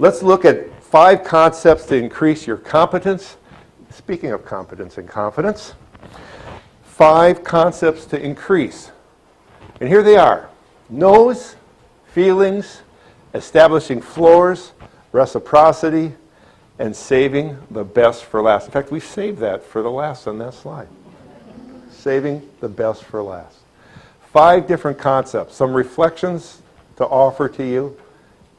Let's look at 5 concepts to increase your competence. Speaking of competence and confidence, 5 concepts to increase. And here they are. Knows, feelings, establishing floors, reciprocity, and saving the best for last. In fact, we saved that for the last on that slide. Saving the best for last. 5 different concepts, some reflections to offer to you.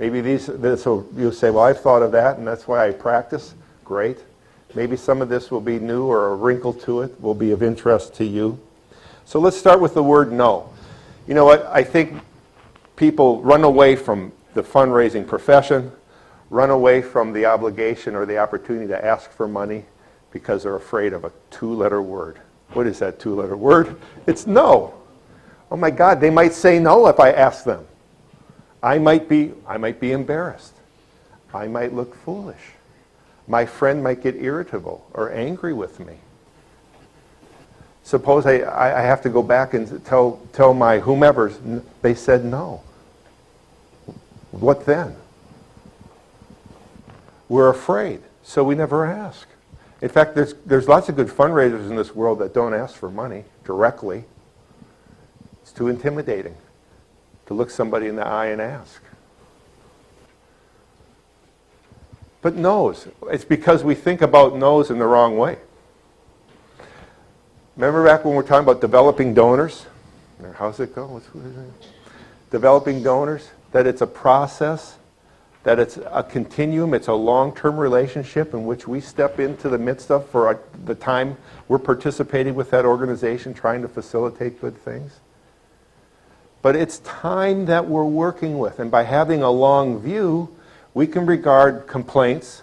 Maybe this will, you'll say, well, I've thought of that, and that's why I practice. Great. Maybe some of this will be new or a wrinkle to it will be of interest to you. So let's start with the word no. You know what? I think people run away from the fundraising profession, run away from the obligation or the opportunity to ask for money because they're afraid of a 2-letter word. What is that 2-letter word? It's no. Oh my God, they might say no if I ask them. I might be embarrassed. I might look foolish. My friend might get irritable or angry with me. Suppose I have to go back and tell my whomevers they said no. What then? We're afraid, so we never ask. In fact, there's lots of good fundraisers in this world that don't ask for money directly. It's too intimidating to look somebody in the eye and ask. But no's. It's because we think about no's in the wrong way. Remember back when we were talking about developing donors? How's it go? Developing donors, that it's a process, that it's a continuum, it's a long-term relationship in which we step into the midst of for the time we're participating with that organization, trying to facilitate good things. But it's time that we're working with, and by having a long view, we can regard complaints,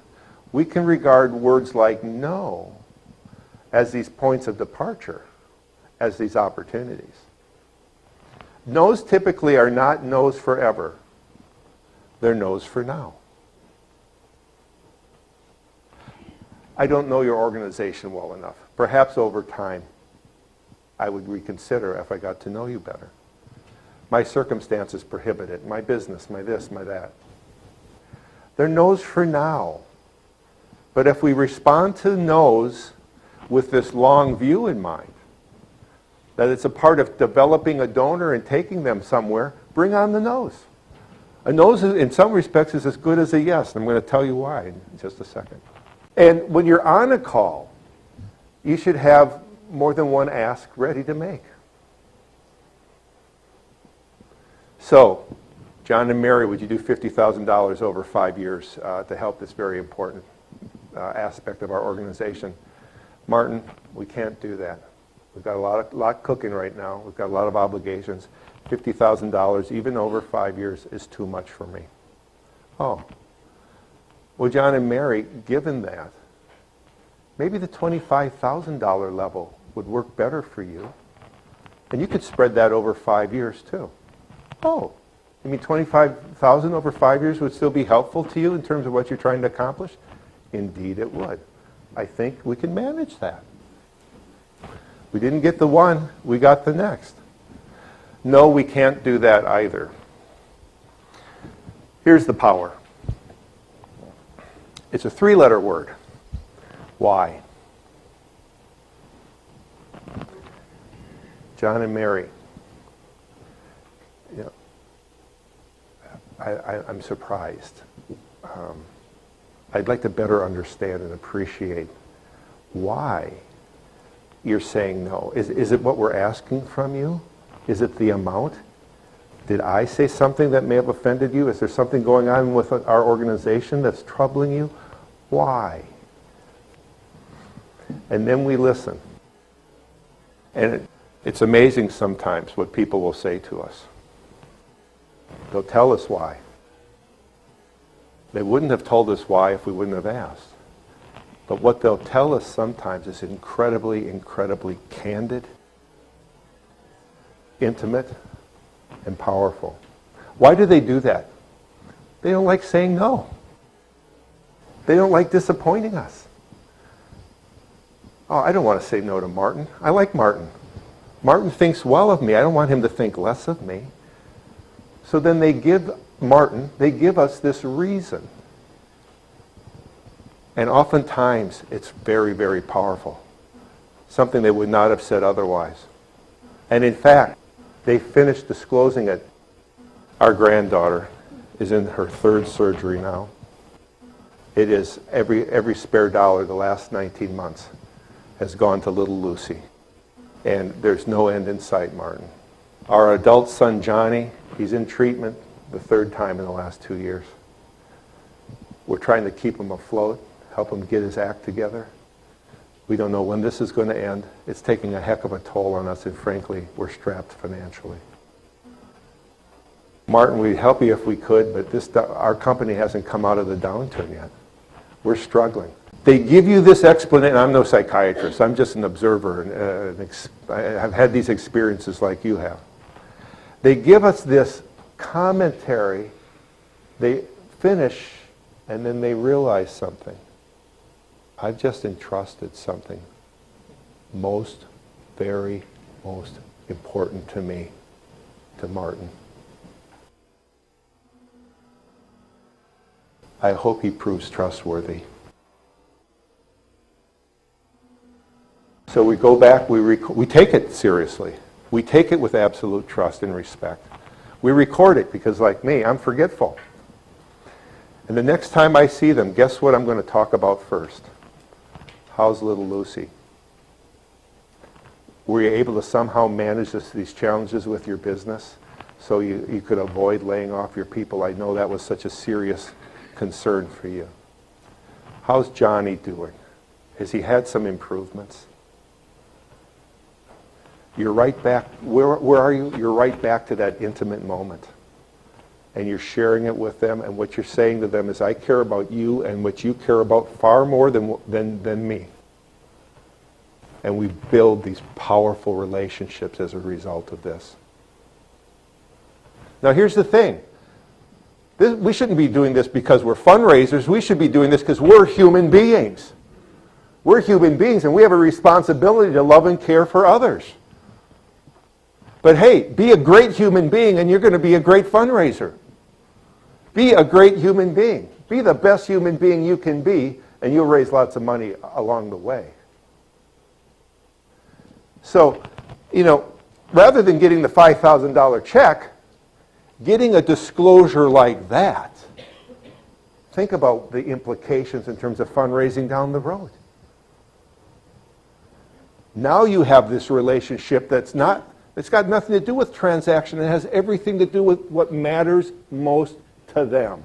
we can regard words like no as these points of departure, as these opportunities. No's typically are not no's forever. They're no's for now. I don't know your organization well enough. Perhaps over time, I would reconsider if I got to know you better. My circumstances prohibit it. My business, my this, my that. They're no's for now. But if we respond to no's with this long view in mind, that it's a part of developing a donor and taking them somewhere, bring on the no's. A no's, in some respects, is as good as a yes. I'm going to tell you why in just a second. And when you're on a call, you should have more than one ask ready to make. So, John and Mary, would you do $50,000 over 5 years to help this very important aspect of our organization? Martin, we can't do that. We've got a lot cooking right now. We've got a lot of obligations. $50,000, even over 5 years, is too much for me. Oh. Well, John and Mary, given that, maybe the $25,000 level would work better for you. And you could spread that over 5 years, too. Oh, you mean $25,000 over 5 years would still be helpful to you in terms of what you're trying to accomplish? Indeed it would. I think we can manage that. We didn't get the one, we got the next. No, we can't do that either. Here's the power. It's a 3-letter word. Why? John and Mary. You know, I'm surprised. I'd like to better understand and appreciate why you're saying no. Is it what we're asking from you? Is it the amount? Did I say something that may have offended you? Is there something going on with our organization that's troubling you? Why? And then we listen. And it's amazing sometimes what people will say to us. They'll tell us why. They wouldn't have told us why if we wouldn't have asked. But what they'll tell us sometimes is incredibly, incredibly candid, intimate, and powerful. Why do they do that? They don't like saying no. They don't like disappointing us. Oh, I don't want to say no to Martin. I like Martin. Martin thinks well of me. I don't want him to think less of me. So then they give us this reason And oftentimes, it's very, very powerful. Something they would not have said otherwise. And in fact, they finished disclosing it. Our granddaughter is in her 3rd surgery now. It is every spare dollar the last 19 months has gone to little Lucy. And there's no end in sight, Martin. Our adult son, Johnny, he's in treatment the 3rd time in the last 2 years. We're trying to keep him afloat, help him get his act together. We don't know when this is going to end. It's taking a heck of a toll on us, and frankly, we're strapped financially. Martin, we'd help you if we could, but our company hasn't come out of the downturn yet. We're struggling. They give you this explanation. I'm no psychiatrist. I'm just an observer. I've had these experiences like you have. They give us this commentary. They finish, and then they realize something. I've just entrusted something very most important to me, to Martin. I hope he proves trustworthy. So we go back, we take it seriously. We take it with absolute trust and respect. We record it because, like me, I'm forgetful. And the next time I see them, guess what I'm going to talk about first? How's little Lucy? Were you able to somehow manage these challenges with your business so you could avoid laying off your people? I know that was such a serious concern for you. How's Johnny doing? Has he had some improvements? You're right back. Where are you? You're right back to that intimate moment. And you're sharing it with them, and what you're saying to them is, I care about you and what you care about far more than me. And we build these powerful relationships as a result of this. Now here's the thing. We shouldn't be doing this because we're fundraisers. We should be doing this because we're human beings. We're human beings, and we have a responsibility to love and care for others. But hey, be a great human being and you're going to be a great fundraiser. Be a great human being. Be the best human being you can be, and you'll raise lots of money along the way. So, rather than getting the $5,000 check, getting a disclosure like that, think about the implications in terms of fundraising down the road. Now you have this relationship it's got nothing to do with transaction. It has everything to do with what matters most to them.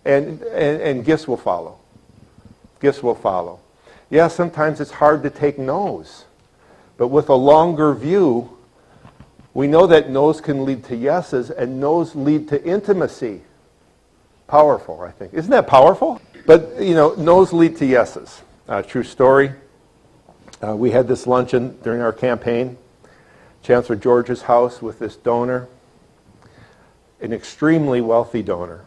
And gifts will follow. Gifts will follow. Yeah, sometimes it's hard to take no's. But with a longer view, we know that no's can lead to yeses, and no's lead to intimacy. Powerful, I think. Isn't that powerful? But, no's lead to yeses. True story. We had this luncheon during our campaign. Chancellor George's house with this donor, an extremely wealthy donor,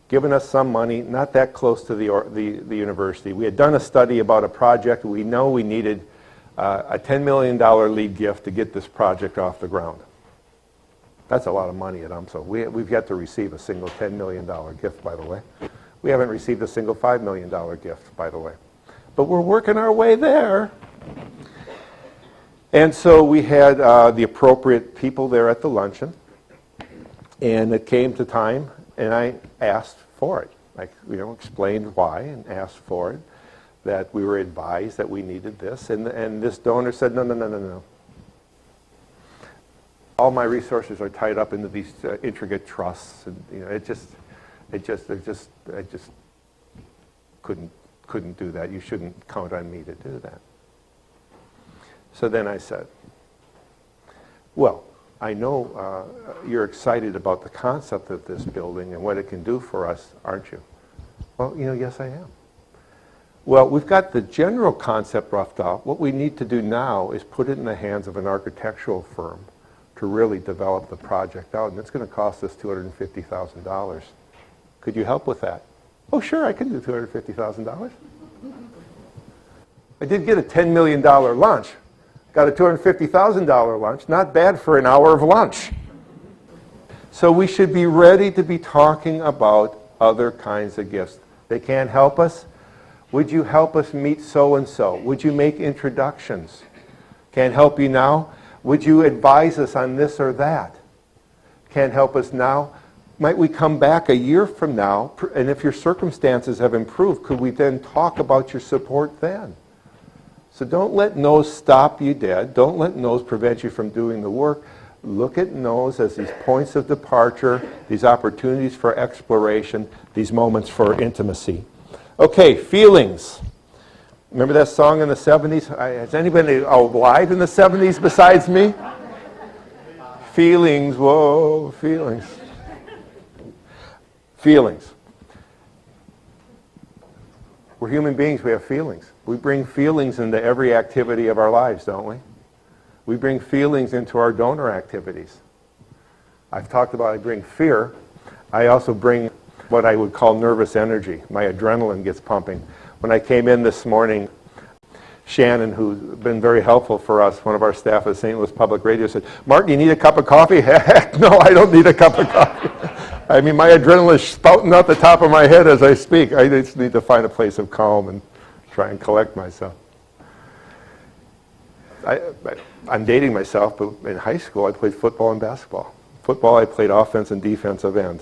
given us some money, not that close to the university. We had done a study about a project. We know we needed a $10 million lead gift to get this project off the ground. That's a lot of money at UMSO. We've yet to receive a single $10 million gift, by the way. We haven't received a single $5 million gift, by the way. But we're working our way there. And so we had the appropriate people there at the luncheon, and it came to time, and I asked for it. I explained why and asked for it, that we were advised that we needed this, and this donor said, no. All my resources are tied up into these intricate trusts, and I just couldn't do that. You shouldn't count on me to do that. So then I said, well, I know you're excited about the concept of this building and what it can do for us, aren't you? Well, yes, I am. Well, we've got the general concept roughed out. What we need to do now is put it in the hands of an architectural firm to really develop the project out, and it's going to cost us $250,000. Could you help with that? Oh, sure, I can do $250,000. I did get a $10 million lunch. Got a $250,000 lunch. Not bad for an hour of lunch. So we should be ready to be talking about other kinds of gifts. They can't help us, Would you help us meet so-and-so? Would you make introductions? Can't help you now? Would you advise us on this or that? Can't help us now? Might we come back a year from now, and if your circumstances have improved, could we then talk about your support then? So don't let no's stop you dead. Don't let no's prevent you from doing the work. Look at no's as these points of departure, these opportunities for exploration, these moments for intimacy. Okay, feelings. Remember that song in the 70s? Has anybody alive in the 70s besides me? Feelings, whoa, feelings. Feelings. We're human beings, we have feelings. We bring feelings into every activity of our lives, don't we? We bring feelings into our donor activities. I've talked about I bring fear. I also bring what I would call nervous energy. My adrenaline gets pumping. When I came in this morning, Shannon, who's been very helpful for us, one of our staff at St. Louis Public Radio, said, "Martin, you need a cup of coffee?" Heck, no, I don't need a cup of coffee. I mean, my adrenaline is spouting out the top of my head as I speak. I just need to find a place of calm and try and collect myself. I'm dating myself, but in high school I played football and basketball. Football I played offense and defensive end.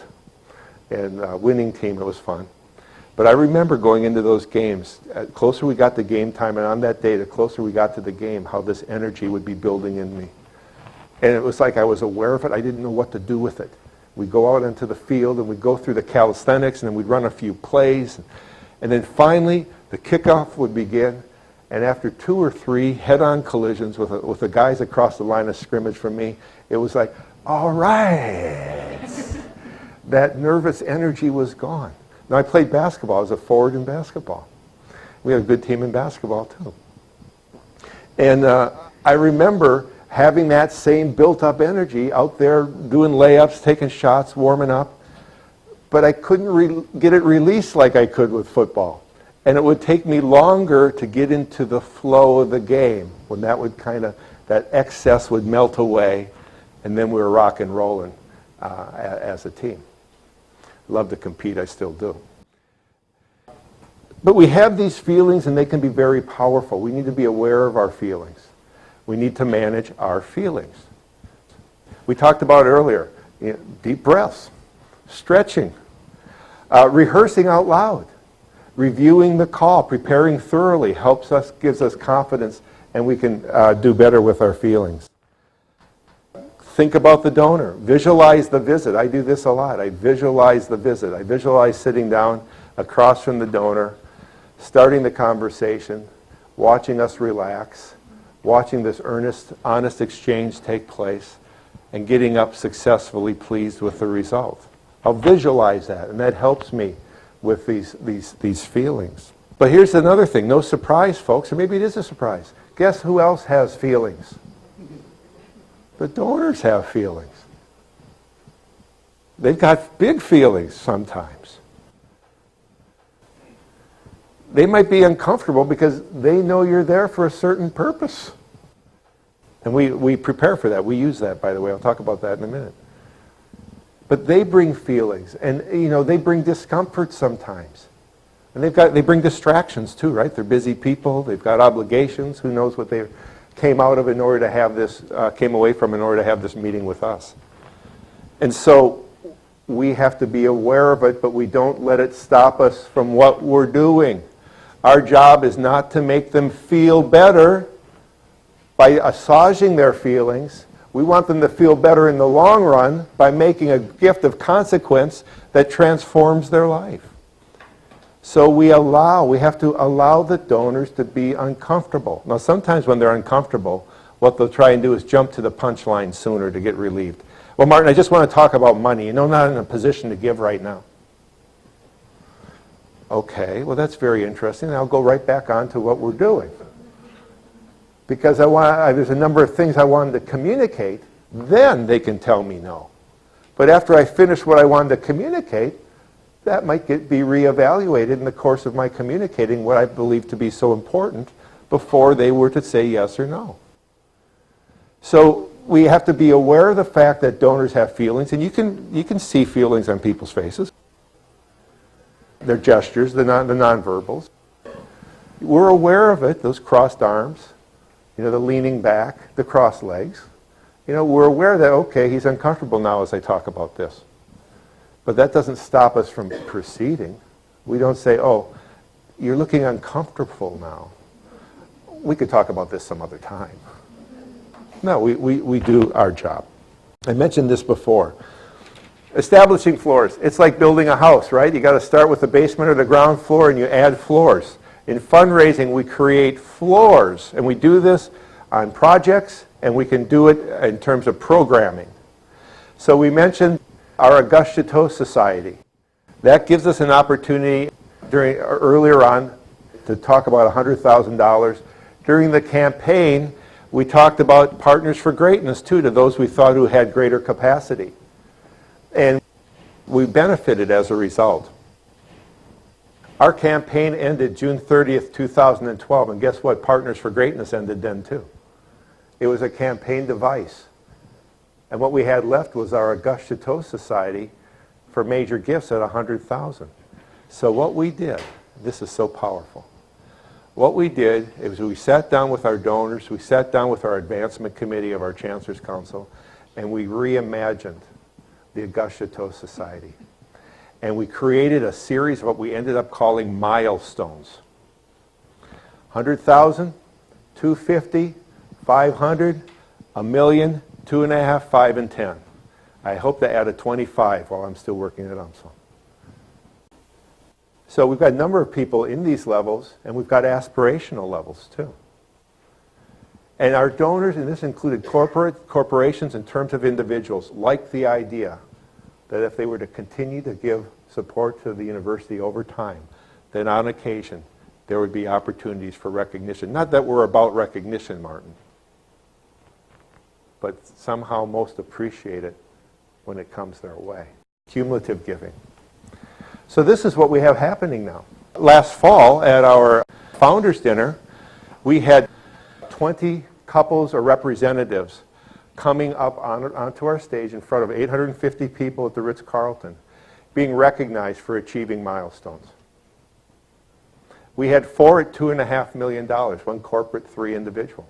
And winning team, it was fun. But I remember going into those games, the closer we got to game time, and on that day, the closer we got to the game, how this energy would be building in me. And it was like I was aware of it. I didn't know what to do with it. We'd go out into the field, and we'd go through the calisthenics, and then we'd run a few plays. And then finally, the kickoff would begin. And after 2 or 3 head-on collisions with the guys across the line of scrimmage from me, it was like, all right. That nervous energy was gone. Now, I played basketball. I was a forward in basketball. We had a good team in basketball, too. And I remember having that same built-up energy out there doing layups, taking shots, warming up. But I couldn't get it released like I could with football. And it would take me longer to get into the flow of the game when that excess would melt away, and then we were rock and rolling as a team. Love to compete, I still do. But we have these feelings, and they can be very powerful. We need to be aware of our feelings. We need to manage our feelings. We talked about earlier, deep breaths, stretching, rehearsing out loud, reviewing the call, preparing thoroughly gives us confidence, and we can do better with our feelings. Think about the donor. Visualize the visit. I do this a lot. I visualize the visit. I visualize sitting down across from the donor, starting the conversation, watching us relax, watching this earnest, honest exchange take place, and getting up successfully pleased with the result. I'll visualize that, and that helps me with these feelings. But here's another thing. No surprise, folks, or maybe it is a surprise. Guess who else has feelings? The donors have feelings. They've got big feelings sometimes. They might be uncomfortable because they know you're there for a certain purpose. And we prepare for that. We use that, by the way. I'll talk about that in a minute. But they bring feelings, and they bring discomfort sometimes. And they bring distractions too, right? They're busy people. They've got obligations. Who knows what they came out of in order to have this, came away from in order to have this meeting with us. And so we have to be aware of it, but we don't let it stop us from what we're doing. Our job is not to make them feel better by assuaging their feelings. We want them to feel better in the long run by making a gift of consequence that transforms their life. So we have to allow the donors to be uncomfortable. Now sometimes when they're uncomfortable, what they'll try and do is jump to the punchline sooner to get relieved. Well, Martin, I just want to talk about money. I'm not in a position to give right now. Okay, well that's very interesting. I'll go right back on to what we're doing. Because there's a number of things I wanted to communicate, then they can tell me no. But after I finish what I wanted to communicate, that might be reevaluated in the course of my communicating what I believe to be so important before they were to say yes or no. So we have to be aware of the fact that donors have feelings, and you can see feelings on people's faces. Their gestures, the nonverbals. We're aware of it, those crossed arms, the leaning back, the crossed legs. We're aware that, okay, he's uncomfortable now as I talk about this. But that doesn't stop us from proceeding. We don't say, oh, you're looking uncomfortable now. We could talk about this some other time. No, we do our job. I mentioned this before. Establishing floors. It's like building a house, right? You got to start with the basement or the ground floor and you add floors. In fundraising, we create floors, and we do this on projects, and we can do it in terms of programming. So we mentioned our August Chateau Society. That gives us an opportunity earlier on to talk about $100,000. During the campaign, we talked about Partners for Greatness, too, to those we thought who had greater capacity. And we benefited as a result. Our campaign ended June 30th, 2012, and guess what? Partners for Greatness ended then, too. It was a campaign device. And what we had left was our August Chateau Society for major gifts at $100,000. So what we did, this is so powerful. What we did is we sat down with our donors, we sat down with our advancement committee of our Chancellor's Council, and we reimagined the August Chateau Society. And we created a series of what we ended up calling milestones. 100,000, 250, 500, a million, 2.5, 5, and 10. I hope to add a 25 while I'm still working at UMSL. So we've got a number of people in these levels, and we've got aspirational levels too. And our donors, and this included corporations in terms of individuals, like the idea that if they were to continue to give support to the university over time, then on occasion there would be opportunities for recognition. Not that we're about recognition, Martin, but somehow most appreciate it when it comes their way. Cumulative giving. So this is what we have happening now. Last fall at our Founders Dinner, we had 20 couples or representatives coming up onto our stage in front of 850 people at the Ritz-Carlton, being recognized for achieving milestones. We had 4 at $2.5 million, 1 corporate, 3 individual.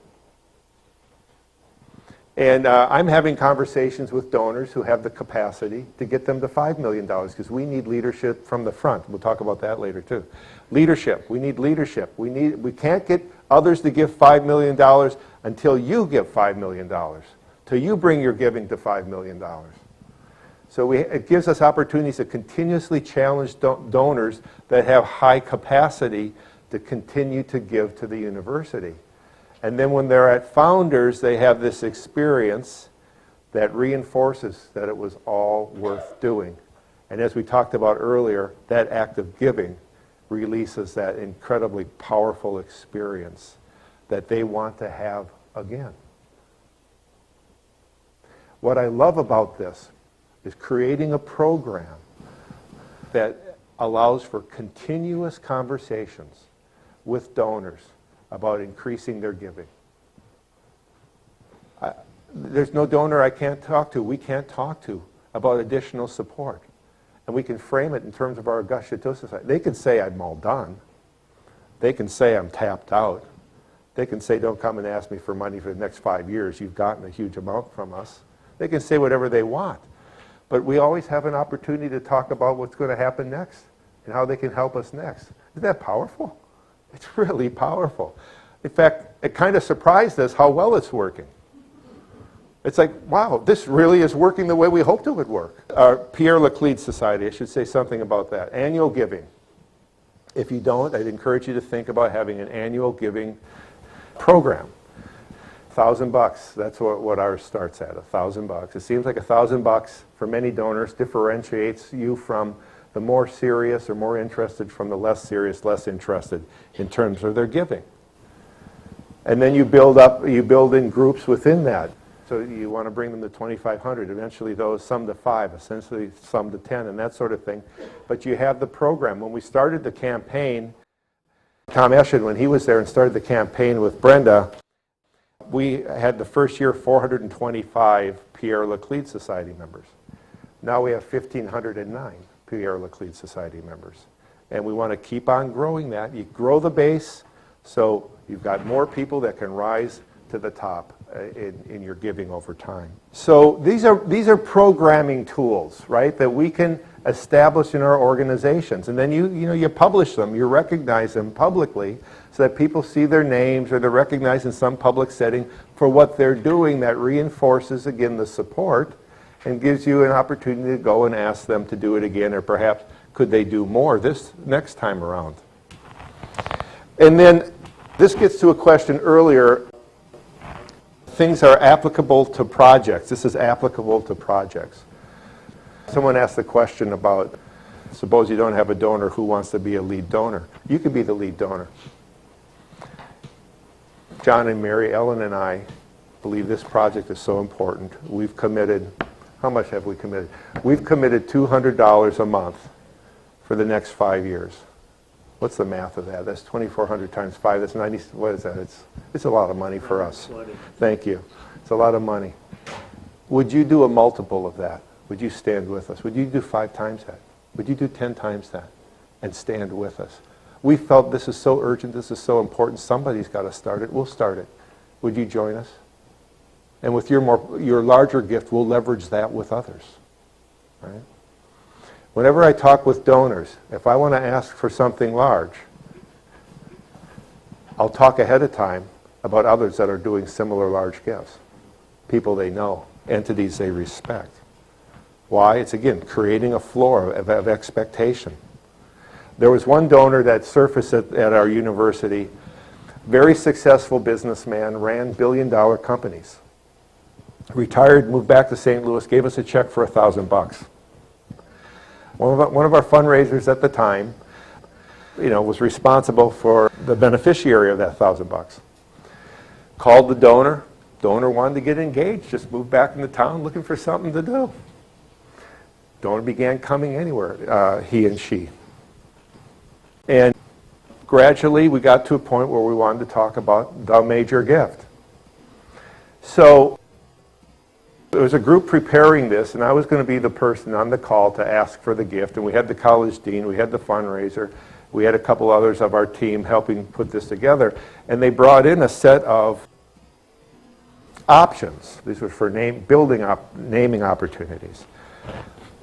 And I'm having conversations with donors who have the capacity to get them to $5 million because we need leadership from the front. We'll talk about that later too. Leadership. We need leadership. We can't get others to give $5 million until you give $5 million, till you bring your giving to $5 million. So it gives us opportunities to continuously challenge donors that have high capacity to continue to give to the university. And then when they're at Founders, they have this experience that reinforces that it was all worth doing. And as we talked about earlier, that act of giving releases that incredibly powerful experience that they want to have again. What I love about this is creating a program that allows for continuous conversations with donors about increasing their giving. There's no donor I can't talk to, we can't talk to about additional support. And we can frame it in terms of our August Chateau Society. They can say I'm all done. They can say I'm tapped out. They can say don't come and ask me for money for the next 5 years. You've gotten a huge amount from us. They can say whatever they want. But we always have an opportunity to talk about what's going to happen next and how they can help us next. Isn't that powerful? It's really powerful. In fact, it kind of surprised us how well it's working. It's like, wow, this really is working the way we hoped it would work. Our Pierre Laclede Society, I should say something about that. Annual giving. If you don't, I'd encourage you to think about having an annual giving program. $1,000, that's what ours starts at, $1,000. It seems like $1,000 for many donors differentiates you from the more serious or more interested from the less serious, less interested in terms of their giving. And then you build in groups within that. So you want to bring them to 2,500, eventually those some to 5, essentially some to 10, and that sort of thing. But you have the program. When we started the campaign, Tom Eschen, when he was there and started the campaign with Brenda, we had the first year 425 Pierre Laclede Society members. Now we have 1,509 Pierre Laclede Society members. And we want to keep on growing that. You grow the base, So you've got more people that can rise to the top in your giving over time. So these are programming tools, right, that we can establish in our organizations. And then you publish them, you recognize them publicly so that people see their names or they're recognized in some public setting for what they're doing. That reinforces, again, the support and gives you an opportunity to go and ask them to do it again, or perhaps could they do more this next time around. And then this gets to a question earlier. Things are applicable to projects. This is applicable to projects. Someone asked the question about, suppose you don't have a donor, who wants to be a lead donor? You can be the lead donor. John and Mary, Ellen and I believe this project is so important. We've committed, how much have we committed? We've committed $200 a month for the next 5 years. What's the math of that? That's 2,400 times 5. That's 90. What is that? It's a lot of money for us. Thank you. It's a lot of money. Would you do a multiple of that? Would you stand with us? Would you do 5 times that? Would you do 10 times that and stand with us? We felt this is so urgent, this is so important, somebody's got to start it. We'll start it. Would you join us? And with your larger gift, we'll leverage that with others. Right? Whenever I talk with donors, if I want to ask for something large, I'll talk ahead of time about others that are doing similar large gifts. People they know, entities they respect. Why? It's, again, creating a floor of expectation. There was one donor that surfaced at our university, very successful businessman, ran billion-dollar companies. Retired, moved back to St. Louis, gave us a check for $1,000. One of our fundraisers at the time, was responsible for the beneficiary of that $1,000. Called the donor. Donor wanted to get engaged, just moved back into town looking for something to do. Donor began coming anywhere, he and she. And gradually we got to a point where we wanted to talk about the major gift. So there was a group preparing this, and I was going to be the person on the call to ask for the gift. And we had the college dean, we had the fundraiser, we had a couple others of our team helping put this together. And they brought in a set of options. These were for naming opportunities.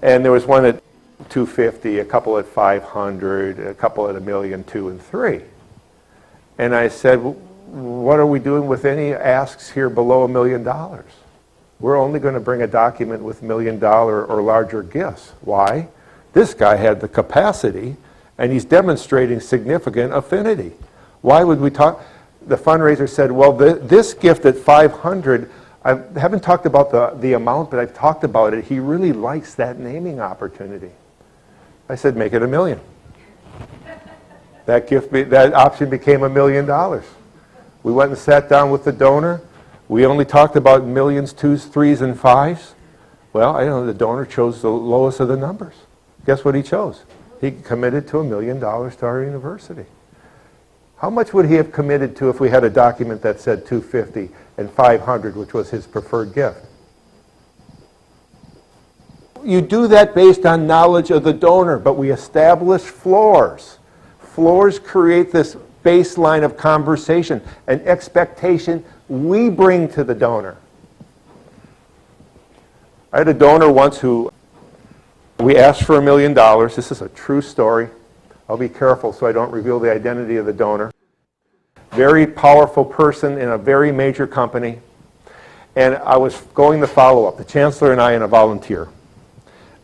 And there was one at $250, a couple at $500, a couple at $1 million, $2 and $3. And I said, what are we doing with any asks here below $1 million? We're only going to bring a document with $1 million or larger gifts. Why? This guy had the capacity, and he's demonstrating significant affinity. Why would we talk? The fundraiser said, well, this gift at $500, I haven't talked about the amount, but I've talked about it. He really likes that naming opportunity. I said, make it $1 million. That option became $1 million. We went and sat down with the donor. We only talked about millions, 2s, 3s, and 5s. Well, the donor chose the lowest of the numbers. Guess what he chose? He committed to $1 million to our university. How much would he have committed to if we had a document that said $250 and $500, which was his preferred gift? You do that based on knowledge of the donor, but we establish floors. Floors create this baseline of conversation, an expectation we bring to the donor. I had a donor once who we asked for $1 million. This is a true story. I'll be careful so I don't reveal the identity of the donor. Very powerful person in a very major company. And I was going to follow up. The chancellor and I and a volunteer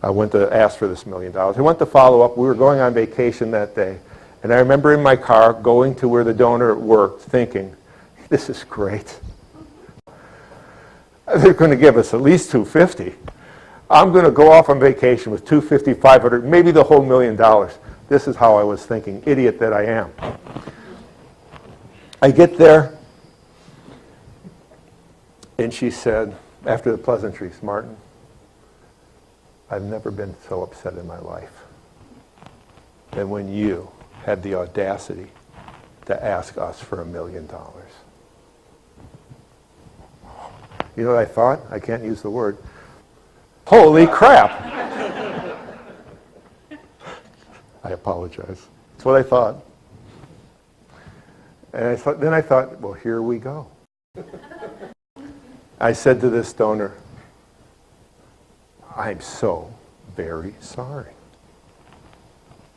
went to ask for this $1 million. I went to follow up. We were going on vacation that day. And I remember in my car going to where the donor worked thinking, this is great. They're going to give us at least $250. I'm going to go off on vacation with $250, $500, maybe the whole $1 million. This is how I was thinking, idiot that I am. I get there, and she said, after the pleasantries, Martin, I've never been so upset in my life than when you had the audacity to ask us for $1 million. You know what I thought? I can't use the word. Holy crap! I apologize. That's what I thought. And then I thought, well, here we go. I said to this donor, I'm so very sorry.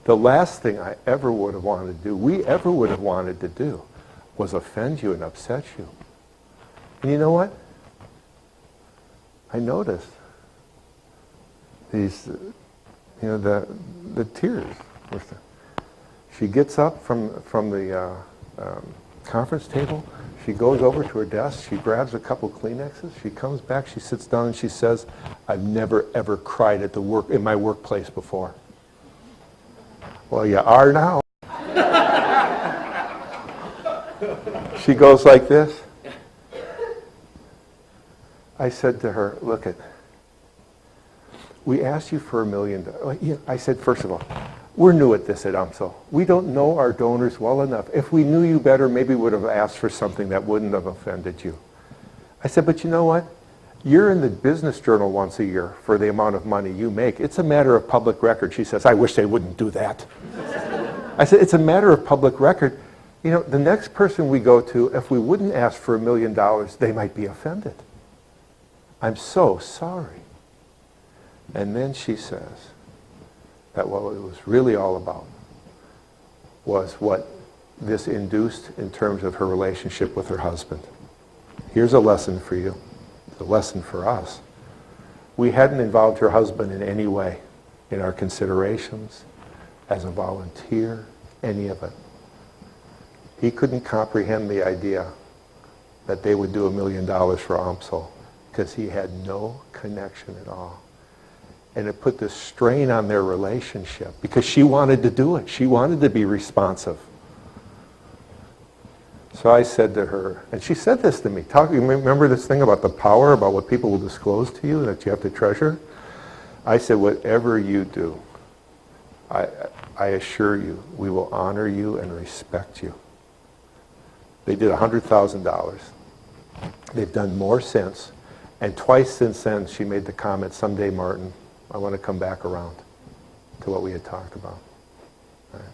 The last thing I ever would have wanted to do, we ever would have wanted to do, was offend you and upset you. And you know what? I noticed these, the tears. She gets up from the conference table. She goes over to her desk. She grabs a couple Kleenexes. She comes back. She sits down and she says, "I've never ever cried at in my workplace before." Well, you are now. She goes like this. I said to her, "Look it. We asked you for $1 million." I said, first of all, we're new at this at UMSL. We don't know our donors well enough. If we knew you better, maybe we would have asked for something that wouldn't have offended you. I said, but you know what? You're in the business journal once a year for the amount of money you make. It's a matter of public record. She says, I wish they wouldn't do that. I said, it's a matter of public record. You know, the next person we go to, if we wouldn't ask for $1 million, they might be offended. I'm so sorry. And then she says that what it was really all about was what this induced in terms of her relationship with her husband. Here's a lesson for you. It's a lesson for us. We hadn't involved her husband in any way in our considerations, as a volunteer, any of it. He couldn't comprehend the idea that they would do $1 million for UMSL because he had no connection at all. And it put this strain on their relationship because she wanted to do it. She wanted to be responsive. So I said to her, and she said this to me, you remember this thing about the power, about what people will disclose to you that you have to treasure? I said, whatever you do, I assure you, we will honor you and respect you. They did $100,000. They've done more since. And twice since then, she made the comment, someday, Martin, I want to come back around to what we had talked about. All right.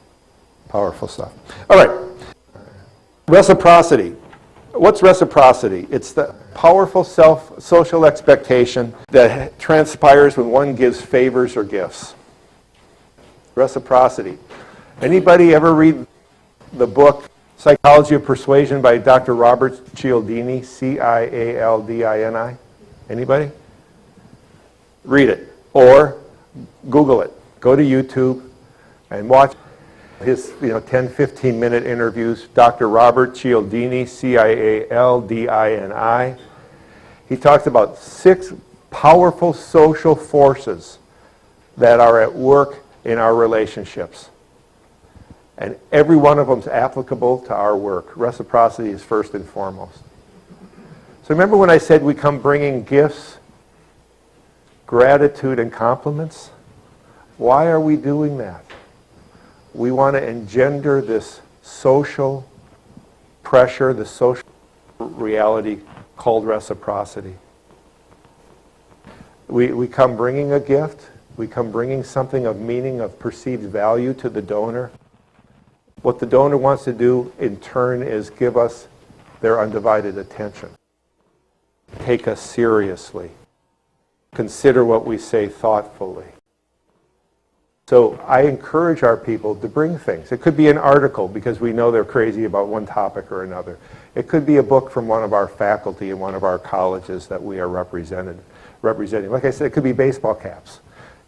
Powerful stuff. All right. Reciprocity. What's reciprocity? It's the powerful social expectation that transpires when one gives favors or gifts. Reciprocity. Anybody ever read the book Psychology of Persuasion by Dr. Robert Cialdini, Cialdini? Anybody? Read it. Or Google it. Go to YouTube and watch his 10, 15-minute interviews. Dr. Robert Cialdini, Cialdini. He talks about 6 powerful social forces that are at work in our relationships. And every one of them is applicable to our work. Reciprocity is first and foremost. So remember when I said we come bringing gifts, gratitude, and compliments? Why are we doing that? We want to engender this social pressure, the social reality called reciprocity. We come bringing a gift. We come bringing something of meaning, of perceived value to the donor. What the donor wants to do in turn is give us their undivided attention. Take us seriously. Consider what we say thoughtfully. So I encourage our people to bring things. It could be an article because we know they're crazy about one topic or another. It could be a book from one of our faculty in one of our colleges that we are representing. Like I said, it could be baseball caps.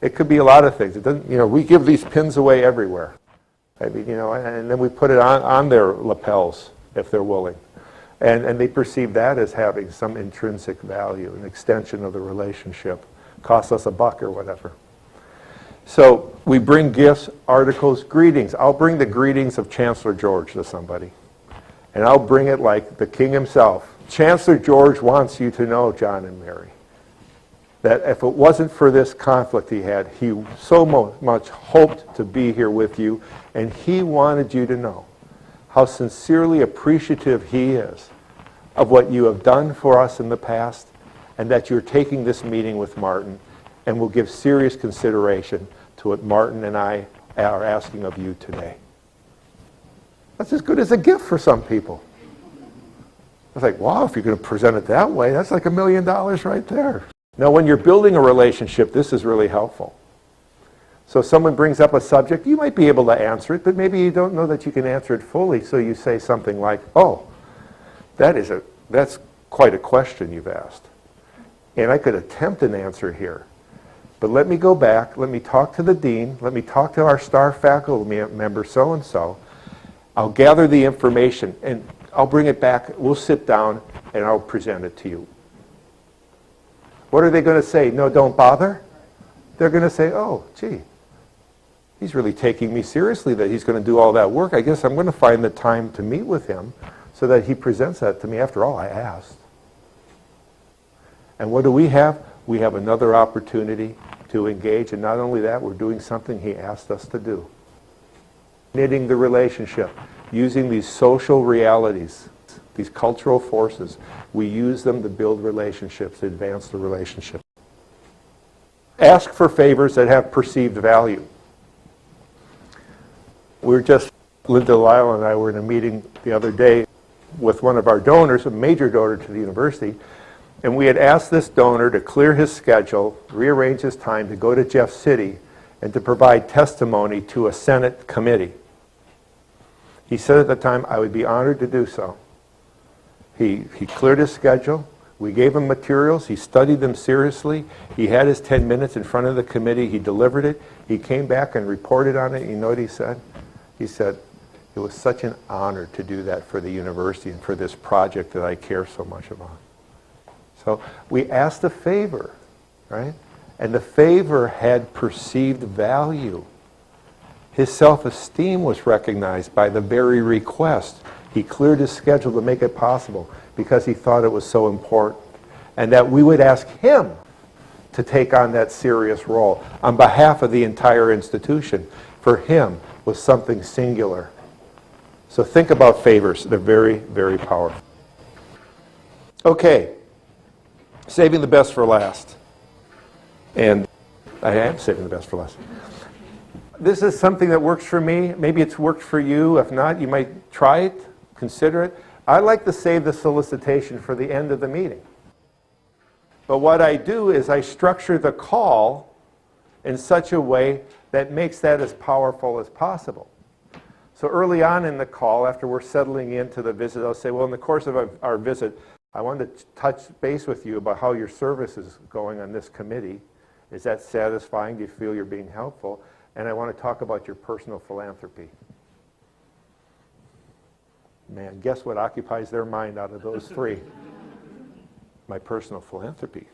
It could be a lot of things. It doesn't, we give these pins away everywhere. I mean, and then we put it on their lapels if they're willing. And they perceive that as having some intrinsic value, an extension of the relationship. Costs us $1 or whatever. So we bring gifts, articles, greetings. I'll bring the greetings of Chancellor George to somebody. And I'll bring it like the king himself. Chancellor George wants you to know, John and Mary, that if it wasn't for this conflict he had, he so much hoped to be here with you, and he wanted you to know how sincerely appreciative he is of what you have done for us in the past, and that you're taking this meeting with Martin, and will give serious consideration to what Martin and I are asking of you today. That's as good as a gift for some people. I was like, wow, if you're going to present it that way, that's like $1 million right there. Now, when you're building a relationship, this is really helpful. So if someone brings up a subject, you might be able to answer it, but maybe you don't know that you can answer it fully, so you say something like, oh, that's quite a question you've asked. And I could attempt an answer here. But let me go back, let me talk to the dean, let me talk to our star faculty member so-and-so. I'll gather the information, and I'll bring it back, we'll sit down, and I'll present it to you. What are they going to say? No, don't bother? They're going to say, oh, gee, he's really taking me seriously that he's going to do all that work. I guess I'm going to find the time to meet with him so that he presents that to me. After all, I asked. And what do we have? We have another opportunity to engage, and not only that, we're doing something he asked us to do. Knitting the relationship, using these social realities, these cultural forces. We use them to build relationships, advance the relationship. Ask for favors that have perceived value. Linda Lyle and I were in a meeting the other day with one of our donors, a major donor to the university, and we had asked this donor to clear his schedule, rearrange his time to go to Jeff City and to provide testimony to a Senate committee. He said at the time, I would be honored to do so. He cleared his schedule. We gave him materials. He studied them seriously. He had his 10 minutes in front of the committee. He delivered it. He came back and reported on it. You know what he said? He said, it was such an honor to do that for the university and for this project that I care so much about. So we asked a favor, right? And the favor had perceived value. His self-esteem was recognized by the very request. He cleared his schedule to make it possible because he thought it was so important. And that we would ask him to take on that serious role on behalf of the entire institution, for him, was something singular. So think about favors. They're very, very powerful. Okay. Saving the best for last. And I am saving the best for last. This is something that works for me. Maybe it's worked for you. If not, you might try it, consider it. I like to save the solicitation for the end of the meeting. But what I do is I structure the call in such a way that makes that as powerful as possible. So early on in the call, after we're settling into the visit, I'll say, well, in the course of our visit, I wanted to touch base with you about how your service is going on this committee. Is that satisfying? Do you feel you're being helpful? And I want to talk about your personal philanthropy. Man, guess what occupies their mind out of those three? My personal philanthropy.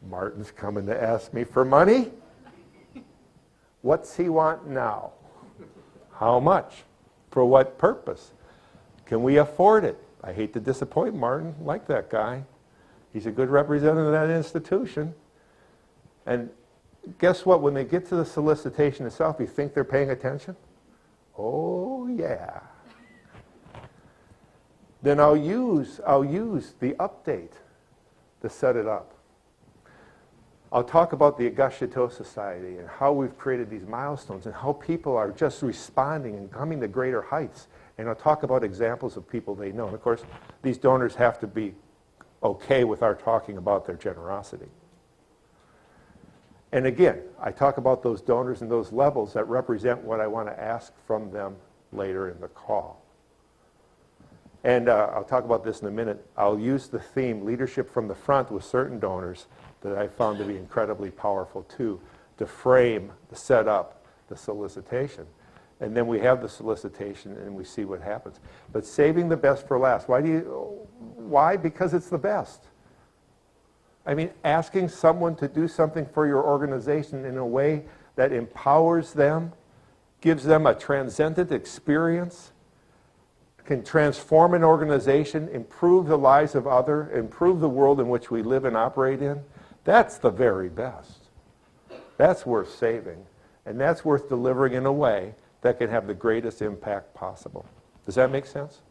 Martin's coming to ask me for money. What's he want now? How much? For what purpose? Can we afford it? I hate to disappoint Martin. I like that guy. He's a good representative of that institution. And guess what? When they get to the solicitation itself, you think they're paying attention? Oh, yeah. Then I'll use the update to set it up. I'll talk about the Auguste Chateau Society and how we've created these milestones and how people are just responding and coming to greater heights. And I'll talk about examples of people they know. And of course, these donors have to be okay with our talking about their generosity. And again, I talk about those donors and those levels that represent what I want to ask from them later in the call. And I'll talk about this in a minute. I'll use the theme, leadership from the front, with certain donors that I found to be incredibly powerful too, to frame, to set up the solicitation. And then we have the solicitation and we see what happens. But saving the best for last. Why? Because it's the best. I mean, asking someone to do something for your organization in a way that empowers them, gives them a transcendent experience, can transform an organization, improve the lives of others, improve the world in which we live and operate in, that's the very best. That's worth saving. And that's worth delivering in a way that can have the greatest impact possible. Does that make sense?